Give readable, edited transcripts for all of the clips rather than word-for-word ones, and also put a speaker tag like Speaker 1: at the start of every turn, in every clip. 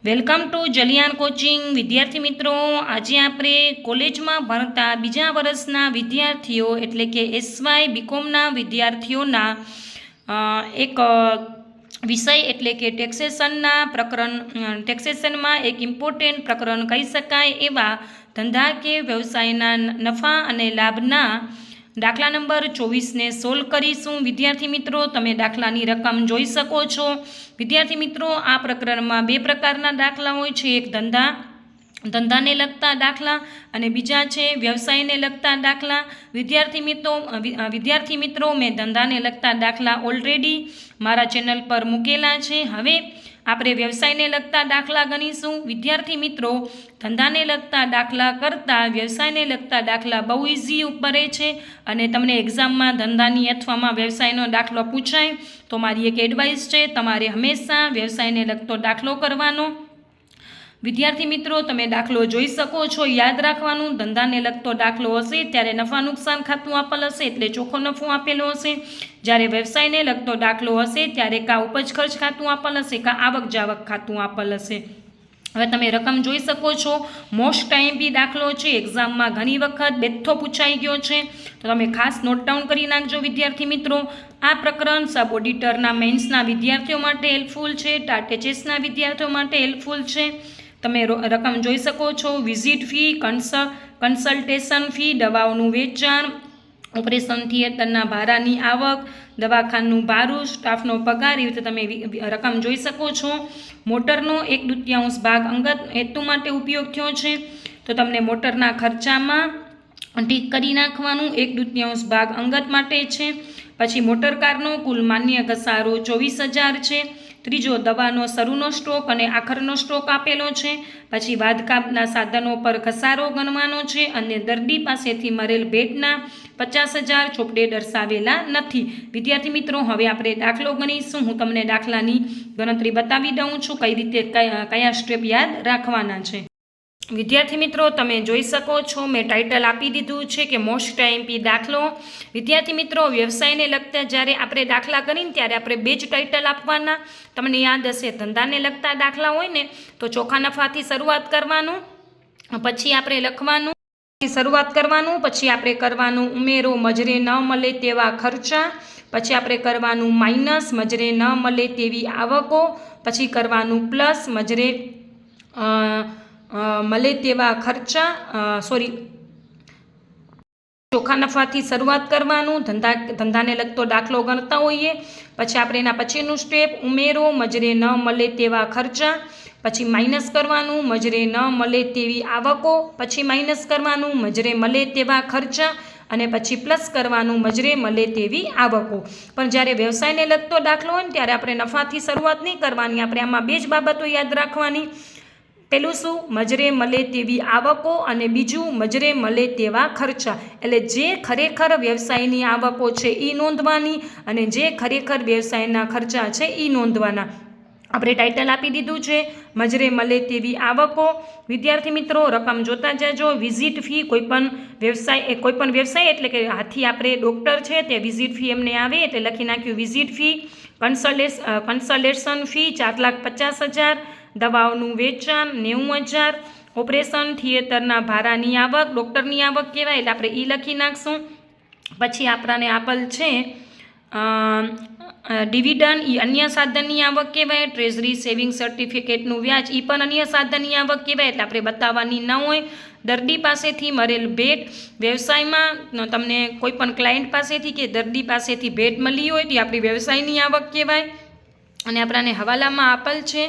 Speaker 1: Welcome to જલિયાન coaching વિદ્યાર્થી મિત્રો, આજે આપણે કોલેજમાં ભણતા બીજા વર્ષના વિદ્યાર્થીઓ એટલે કે એસવાય બીકોમના વિદ્યાર્થીઓના એક વિષય એટલે કે ટેક્સેશનમાં એક ઇમ્પોર્ટન્ટ પ્રકરણ કહી શકાય એવા ધંધા કે વ્યવસાયના નફા અને લાભના દાખલા નંબર 24ને સોલ્વ કરીશું। વિદ્યાર્થી મિત્રો, તમે દાખલાની રકમ જોઈ શકો છો। વિદ્યાર્થી મિત્રો, આ પ્રકરણમાં બે પ્રકારના દાખલા હોય છે, એક ધંધાને લગતા દાખલા અને બીજા છે વ્યવસાયને લગતા દાખલા। વિદ્યાર્થી મિત્રો, મેં ધંધાને લગતા દાખલા ઓલરેડી મારા ચેનલ પર મૂકેલા છે। હવે આપણે વ્યવસાયને લગતા દાખલા ગણીશું। વિદ્યાર્થી મિત્રો, ધંધાને લગતા દાખલા કરતાં વ્યવસાયને લગતા દાખલા બહુ ઇઝી પડે છે અને તમને એક્ઝામમાં ધંધાની અથવામાં વ્યવસાયનો દાખલો પૂછાય તો મારી એક એડવાઇસ છે, તમારે હંમેશા વ્યવસાયને લગતો દાખલો કરવાનો। વિદ્યાર્થી મિત્રો, તમે દાખલો જોઈ શકો છો। યાદ રાખવાનું, ધંધાને લગતો દાખલો હશે ત્યારે નફા નુકસાન ખાતું આપેલ હશે એટલે ચોખ્ખો નફો આપેલો હશે। જ્યારે વ્યવસાયને લગતો દાખલો હશે ત્યારે કાં ઉપજ ખર્ચ ખાતું આપેલ હશે, કાં આવક જાવક ખાતું આપેલ હશે। હવે તમે રકમ જોઈ શકો છો। મોસ્ટ ટાઈમ બી દાખલો છે, એક્ઝામમાં ઘણી વખત બેઠો પૂછાઈ ગયો છે, તો તમે ખાસ નોટ ડાઉન કરી નાખજો વિદ્યાર્થી મિત્રો। આ પ્રકરણ સબ ઓડિટરના મેન્સના વિદ્યાર્થીઓ માટે હેલ્પફુલ છે, ટાટેચેસના વિદ્યાર્થીઓ માટે હેલ્પફુલ છે। તમે રકમ જોઈ શકો છો। વિઝિટ ફી, કન્સલ્ટેશન ફી, દવાઓનું વેચાણ, ઓપરેશન થિયેટરના ભાડાની આવક, દવાખાનું ભાડું, સ્ટાફનો પગાર, એવી રીતે તમે રકમ જોઈ શકો છો। મોટરનો 1/2 ભાગ અંગત હેતુ માટે ઉપયોગ થયો છે, તો તમને મોટરના ખર્ચામાં ટીક કરી નાખવાનું, 1/2 ભાગ અંગત માટે છે। પછી મોટર કારનો કુલ માન્ય ઘસારો 24,000 છે। ત્રીજો, દવાનો શરૂનો સ્ટોક અને આખરનો સ્ટોક આપેલો છે। પછી વાદકાપના સાધનો પર ઘસારો ગણવાનો છે અને દર્દી પાસેથી મળેલ ભેટના 50,000 ચોપડે દર્શાવેલા નથી। વિદ્યાર્થી મિત્રો, હવે આપણે દાખલો ગણીશું। હું તમને દાખલાની ગણતરી બતાવી દઉં છું, કઈ રીતે કયા સ્ટેપ યાદ રાખવાના છે। વિદ્યાર્થી મિત્રો, તમે જોઈ શકો છો, મેં ટાઇટલ આપી દીધું છે કે મોસ્ટ ટાઈમપી દાખલો। વિદ્યાર્થી મિત્રો, વ્યવસાયને લગતા જ્યારે આપણે દાખલા કરીને ત્યારે આપણે બે જ ટાઇટલ આપવાના। તમને યાદ હશે, ધંધાને લગતા દાખલા હોય ને તો ચોખ્ખા નફાથી શરૂઆત કરવાનું, પછી આપણે લખવાનું પછી આપણે કરવાનું ઉમેરો મજરે ન મળે તેવા ખર્ચા, પછી આપણે કરવાનું માઇનસ મજરે ન મળે તેવી આવકો, પછી કરવાનું પ્લસ મજરે મળે તેવા ખર્ચા ચોખ્ખા નફાથી શરૂઆત કરવાનું, ધંધાને લગતો દાખલો ગણતા હોઈએ। પછી આપણે એના પછીનું સ્ટેપ ઉમેરો મજરે ન મળે તેવા ખર્ચા, પછી માઇનસ કરવાનું મજરે ન મળે તેવી આવકો, પછી માઇનસ કરવાનું મજરે મળે તેવા ખર્ચા અને પછી પ્લસ કરવાનું મજરે મળે તેવી આવકો। પણ જ્યારે વ્યવસાયને લગતો દાખલો હોય ને ત્યારે આપણે નફાથી શરૂઆત નહીં કરવાની, આપણે આમાં બે જ બાબતો યાદ રાખવાની। પેલું શું, મજરે મળે તેવી આવકો અને બીજું મજરે મળે તેવા ખર્ચા। એટલે જે ખરેખર વ્યવસાયની આવકો છે એ નોંધવાની અને જે ખરેખર વ્યવસાયના ખર્ચા છે એ નોંધવાના। આપણે ટાઇટલ આપી દીધું છે મજરે મળે તેવી આવકો। વિદ્યાર્થી મિત્રો, રકમ જોતા જજો। વિઝિટ ફી, કોઈપણ વ્યવસાય એટલે કે હાથી આપણે ડૉક્ટર છે તે વિઝિટ ફી એમને આવે એટલે લખી નાખ્યું વિઝિટ ફી। કન્સલ્ટેશન ફી 4,50,000, દવાઓનું વેચાણ 90,000, ઓપરેશન થિયેટરના ભાડાની આવક, ડૉક્ટરની આવક કહેવાય એટલે આપણે એ લખી નાખશું। પછી આપણને આપેલ છે ડિવિડન્ડ, એ અન્ય સાધનની આવક કહેવાય। ટ્રેઝરી સેવિંગ સર્ટિફિકેટનું વ્યાજ, એ પણ અન્ય સાધનની આવક કહેવાય એટલે આપણે બતાવવાની ન હોય। દર્દી પાસેથી મળેલ ભેટ, વ્યવસાયમાં તમને કોઈ પણ ક્લાયન્ટ પાસેથી કે દર્દી પાસેથી ભેટ મળી હોય તો આપણી વ્યવસાયની આવક કહેવાય। અને આપણને હવાલામાં આપેલ છે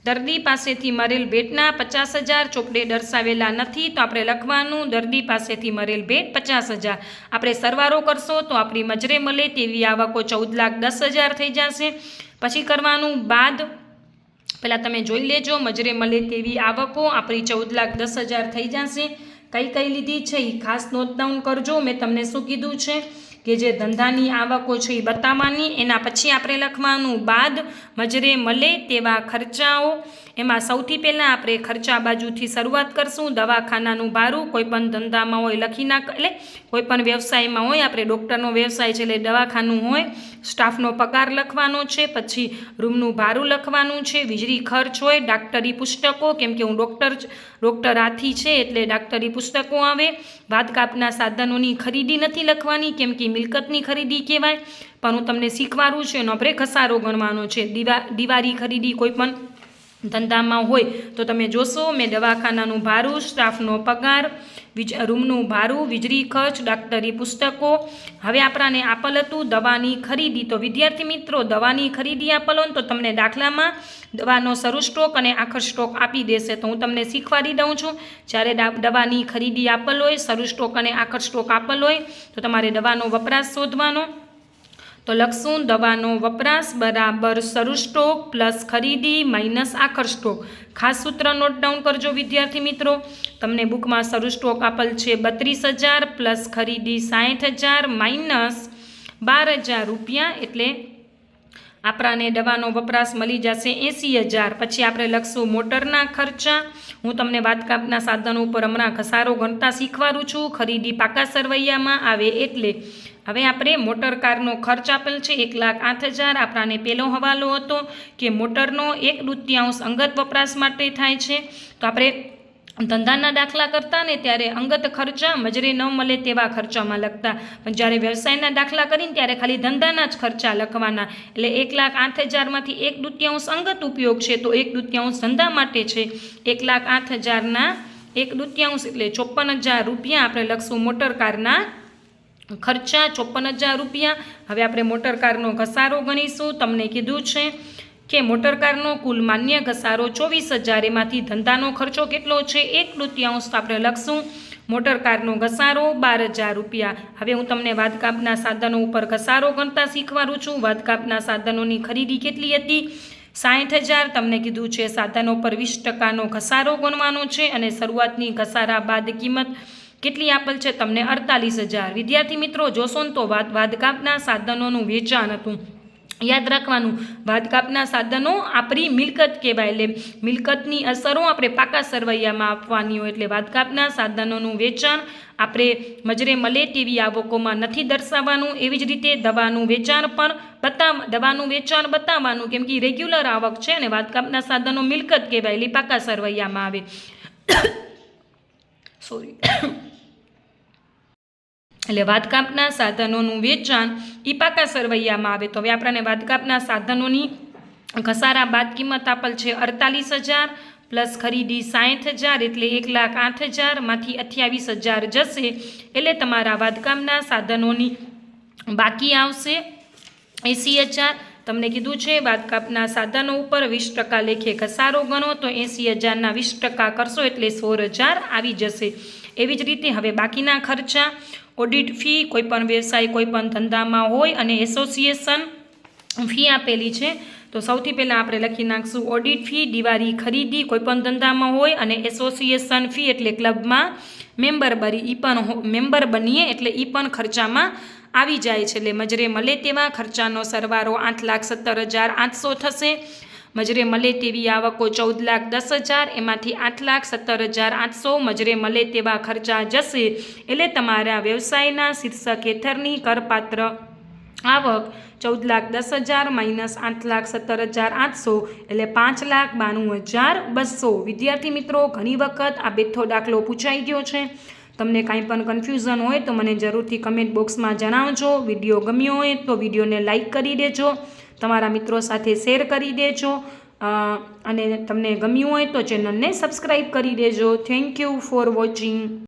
Speaker 1: દર્દી પાસેથી મળેલ ભેટના 50,000 ચોપડે દર્શાવેલા નથી, તો આપણે લખવાનું દર્દી પાસેથી મળેલ ભેટ 50,000। આપણે સરવાળો કરશો તો આપણી મજરે મળે તેવી આવકો 14,10,000 થઈ જશે। પછી કરવાનું બાદ, પહેલાં તમે જોઈ લેજો, મજરે મળે તેવી આવકો આપણી 14,10,000 થઈ જશે। કઈ લીધી છે એ ખાસ નોટ ડાઉન કરજો। મેં તમને શું કીધું છે કે જે ધંધાની આવકો છે એ બતાવવાની, એના પછી આપણે લખવાનું બાદ મજરે મળે તેવા ખર્ચાઓ। એમાં સૌથી પહેલાં આપણે ખર્ચા બાજુથી શરૂઆત કરશું. દવાખાનાનું ભાડું કોઈપણ ધંધામાં હોય લખી એટલે કોઈપણ વ્યવસાયમાં હોય, આપણે ડૉક્ટરનો વ્યવસાય છે એટલે દવાખાનું હોય, સ્ટાફનો પગાર લખવાનો છે, પછી રૂમનું ભાડું લખવાનું છે, વીજળી ખર્ચ હોય, ડાક્ટરી પુસ્તકો, કેમ કે હું ડૉક્ટર હાથી છે એટલે ડાક્ટરી પુસ્તકો આવે. વાદકાપના સાધનોની ખરીદી નથી લખવાની કેમ કે મિલકતની ખરીદી કહેવાય, પણ હું તમને શીખવાડું છું એનો આપણે ઘસારો ગણવાનો છે. દિવાળી ખરીદી કોઈ પણ ધંધામાં હોય તો તમે જોશો મેં દવાખાનાનું ભાડું, સ્ટાફનો પગાર, રૂમનું ભાડું, વીજળી ખર્ચ, ડાક્ટરી પુસ્તકો. હવે આપણાને આપેલ હતું દવાની ખરીદી. તો વિદ્યાર્થી મિત્રો, દવાની ખરીદી આપેલ હોય તો તમને દાખલામાં દવાનો શરૂ સ્ટોક અને આખર સ્ટોક આપી દેશે. તો હું તમને શીખવાડી દઉં છું. જ્યારે દવાની ખરીદી આપેલ હોય, શરૂ સ્ટોક અને આખર સ્ટોક આપેલ હોય તો તમારે દવાનો વપરાશ શોધવાનો. તો લખશું દવાનો વપરાશ બરાબર શરૂ સ્ટોક પ્લસ ખરીદી માઇનસ આખર સ્ટોક. ખાસ સૂત્ર નોટ ડાઉન કરજો વિદ્યાર્થી મિત્રો. તમને બુકમાં શરૂ સ્ટોક આપેલ છે 32,000 પ્લસ ખરીદી 60,000 માઇનસ 12,000 રૂપિયા, એટલે આપણાને દવાનો વપરાશ મળી જશે 80,000. પછી આપણે લખશું મોટરના ખર્ચા. હું તમને વાદકાપના સાધનો ઉપર હમણાં ઘસારો ગણતા શીખવાડું છું. ખરીદી પાકા સરવૈયામાં આવે એટલે હવે આપણે મોટર કારનો ખર્ચ આપેલ છે 1,08,000. આપણાને પહેલો હવાલો હતો કે મોટરનો 1/2 અંગત વપરાશ માટે થાય છે. તો આપણે ધંધાના દાખલા કરતા ને ત્યારે અંગત ખર્ચા મજરે ન મળે તેવા ખર્ચામાં લખતા, પણ જ્યારે વ્યવસાયના દાખલા કરીને ત્યારે ખાલી ધંધાના જ ખર્ચા લખવાના. એટલે 1,08,000માંથી 1/2 અંગત ઉપયોગ છે તો 1/2 ધંધા માટે છે. 1,08,000ના 1/2 એટલે 54,000 રૂપિયા આપણે લખશું મોટર કારના ખર્ચા, 54,000 રૂપિયા. હવે આપણે મોટર કારનો ઘસારો ગણીશું. તમને કીધું છે કે મોટર કારનો કુલ માન્ય ઘસારો 24,000, એમાંથી ધંધાનો ખર્ચો કેટલો છે 1/2. આપણે લખશું મોટર કારનો ઘસારો 12,000 રૂપિયા. હવે હું તમને વાદકાપના સાધનો ઉપર ઘસારો ગણતા શીખવાડું છું. વાદકાપના સાધનોની ખરીદી કેટલી હતી 60,000. તમને કીધું છે સાધનો પર 20%નો ઘસારો ગણવાનો છે અને શરૂઆતની ઘસારા બાદ કિંમત કેટલી આપેલ છે તમને 48,000. વિદ્યાર્થી મિત્રો જોશો ને તો વાદકાપના સાધનોનું વેચાણ હતું. યાદ રાખવાનું, વાદકાપના સાધનો આપણી મિલકત કહેવાય, એટલે મિલકતની અસરો આપણે પાકા સરવૈયામાં આપવાની હોય. એટલે વાદકાપના સાધનોનું વેચાણ આપણે મજરે મળે તેવી આવકોમાં નથી દર્શાવવાનું. એવી જ રીતે દવાનું વેચાણ બતાવવાનું કેમ કે રેગ્યુલર આવક છે અને વાદકાપના સાધનો મિલકત કહેવાય એટલે પાકા સરવૈયામાં આવે. એટલે વાદકાપના સાધનોનું વેચાણ એ પાકા સરવૈયામાં આવે. તો હવે આપણને વાદકાપના સાધનોની ઘસારા બાદ કિંમત આપેલ છે 48,000 પ્લસ ખરીદી 60,000 એટલે 1,08,000 માંથી 28,000 જશે એટલે તમારા વાદકાપના સાધનોની બાકી આવશે 80,000. તમને કીધું છે વાદકાપના સાધનો ઉપર 20% લેખે ઘસારો ગણો તો 80,000ના 20% કરશો એટલે 16,000 આવી જશે. એવી જ રીતે હવે બાકીના ખર્ચા, ઓડિટ ફી કોઈપણ વ્યવસાય કોઈપણ ધંધામાં હોય અને એસોસિએશન ફી આપેલી છે. તો સૌથી પહેલાં આપણે લખી નાખશું ઓડિટ ફી. દિવાળી ખરીદી કોઈપણ ધંધામાં હોય અને એસોસિએશન ફી એટલે ક્લબમાં મેમ્બર બનીએ એટલે એ પણ ખર્ચામાં આવી જાય છે. એટલે મજરે મળે તેવા ખર્ચાનો સરવાળો 8,17,800 થશે. મજરે મળે તેવી આવકો 14,10,000, એમાંથી 8,17,800 મજરે મળે તેવા ખર્ચા જશે એટલે તમારા વ્યવસાયના શીર્ષક હેઠળની કરપાત્ર આવક 14,10,000 માઇનસ 8,17,800 એટલે 5,92,200. વિદ્યાર્થી મિત્રો, ઘણી વખત આ બેઠો દાખલો પૂછાઈ ગયો છે. તમને કાંઈ પણ કન્ફ્યુઝન હોય તો મને જરૂરથી કમેન્ટ બોક્સમાં જણાવજો. વિડીયો ગમ્યો હોય તો વિડીયોને લાઇક કરી દેજો, તમારા મિત્રો સાથે શેર કરી દેજો અને તમને ગમ્યું હોય તો ચેનલને સબસ્ક્રાઈબ કરી દેજો. Thank you for watching.